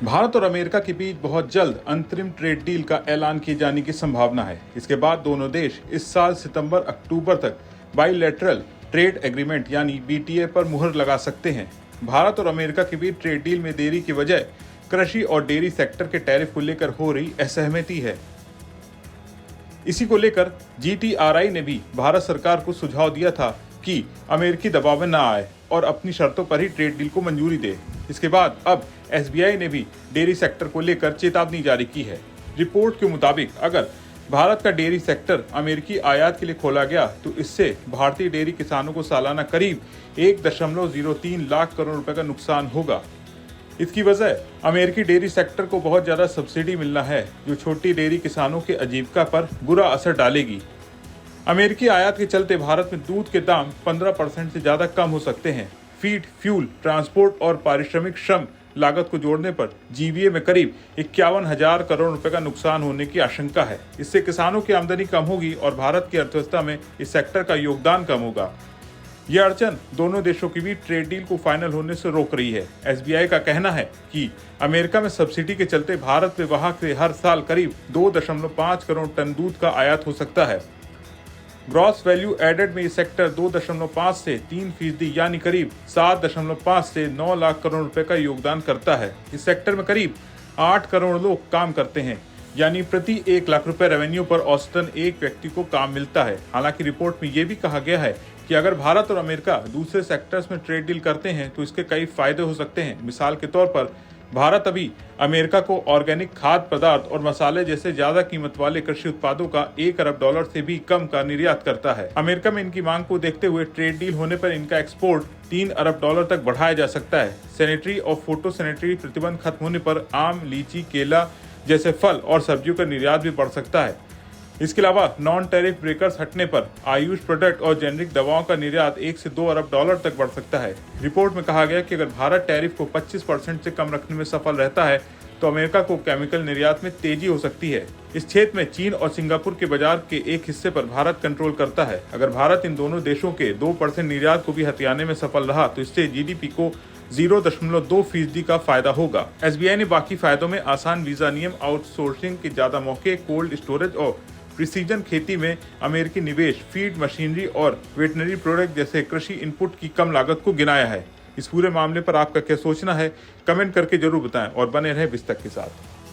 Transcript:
भारत और अमेरिका के बीच बहुत जल्द अंतरिम ट्रेड डील का ऐलान किए जाने की संभावना है। इसके बाद दोनों देश इस साल सितंबर-अक्टूबर तक बाइलैटरल ट्रेड एग्रीमेंट यानी बीटीए पर मुहर लगा सकते हैं। भारत और अमेरिका के बीच ट्रेड डील में देरी की वजह कृषि और डेयरी सेक्टर के टैरिफ को लेकर हो रही असहमति है। इसी को लेकर जीटीआरआई ने भी भारत सरकार को सुझाव दिया था कि अमेरिकी दबाव में न आए और अपनी शर्तों पर ही ट्रेड डील को मंजूरी दे। इसके बाद अब एसबीआई ने भी डेयरी सेक्टर को लेकर चेतावनी जारी की है। रिपोर्ट के मुताबिक अगर भारत का डेयरी सेक्टर अमेरिकी आयात के लिए खोला गया तो इससे भारतीय डेयरी किसानों को सालाना करीब 1.03 लाख करोड़ रुपए का नुकसान होगा। इसकी वजह अमेरिकी डेयरी सेक्टर को बहुत ज्यादा सब्सिडी मिलना है, जो छोटी डेयरी किसानों के आजीविका पर बुरा असर डालेगी। अमेरिकी आयात के चलते भारत में दूध के दाम 15% से ज्यादा कम हो सकते हैं। फीड, फ्यूल, ट्रांसपोर्ट और पारिश्रमिक श्रम लागत को जोड़ने पर जीवीए में करीब 51,000 करोड़ रुपए का नुकसान होने की आशंका है। इससे किसानों की आमदनी कम होगी और भारत की अर्थव्यवस्था में इस सेक्टर का योगदान कम होगा। यह अड़चन दोनों देशों की भी ट्रेड डील को फाइनल होने से रोक रही है। एसबीआई का कहना है कि अमेरिका में सब्सिडी के चलते भारत में वहां से हर साल करीब 2.5 करोड़ टन दूध का आयात हो सकता है। ग्रॉस वैल्यू एडेड में ये सेक्टर 2.5 से 3% यानी करीब 7.5 से 9 लाख करोड़ रुपए का योगदान करता है। इस सेक्टर में करीब 8 करोड़ लोग काम करते हैं, यानी प्रति 1 लाख रुपए रेवेन्यू पर औसतन एक व्यक्ति को काम मिलता है। हालांकि रिपोर्ट में यह भी कहा गया है कि अगर भारत और अमेरिका दूसरे सेक्टर्स में ट्रेड डील करते हैं तो इसके कई फायदे हो सकते हैं। मिसाल के तौर पर भारत अभी अमेरिका को ऑर्गेनिक खाद्य पदार्थ और मसाले जैसे ज्यादा कीमत वाले कृषि उत्पादों का $1 अरब से भी कम का निर्यात करता है। अमेरिका में इनकी मांग को देखते हुए ट्रेड डील होने पर इनका एक्सपोर्ट $3 अरब तक बढ़ाया जा सकता है। सैनिटरी और फोटो सैनिटरी प्रतिबंध खत्म होने पर आम, लीची, केला जैसे फल और सब्जियों का निर्यात भी बढ़ सकता है। इसके अलावा नॉन टैरिफ ब्रेकर्स हटने पर आयुष प्रोडक्ट और जेनरिक दवाओं का निर्यात $1 से $2 अरब तक बढ़ सकता है। रिपोर्ट में कहा गया कि अगर भारत टैरिफ को 25% से कम रखने में सफल रहता है तो अमेरिका को केमिकल निर्यात में तेजी हो सकती है। इस क्षेत्र में चीन और सिंगापुर के बाजार के एक हिस्से पर भारत कंट्रोल करता है। अगर भारत इन दोनों देशों के 2% निर्यात को भी हथियाने में सफल रहा तो इससे जीडीपी को 0.2% का फायदा होगा। एसबीआई ने बाकी फायदों में आसान वीजा नियम, आउटसोर्सिंग के ज्यादा मौके, कोल्ड स्टोरेज और प्रिसीजन खेती में अमेरिकी निवेश, फीड मशीनरी और वेटनरी प्रोडक्ट जैसे कृषि इनपुट की कम लागत को गिनाया है। इस पूरे मामले पर आपका क्या सोचना है, कमेंट करके जरूर बताएं और बने रहें बिस्तक के साथ।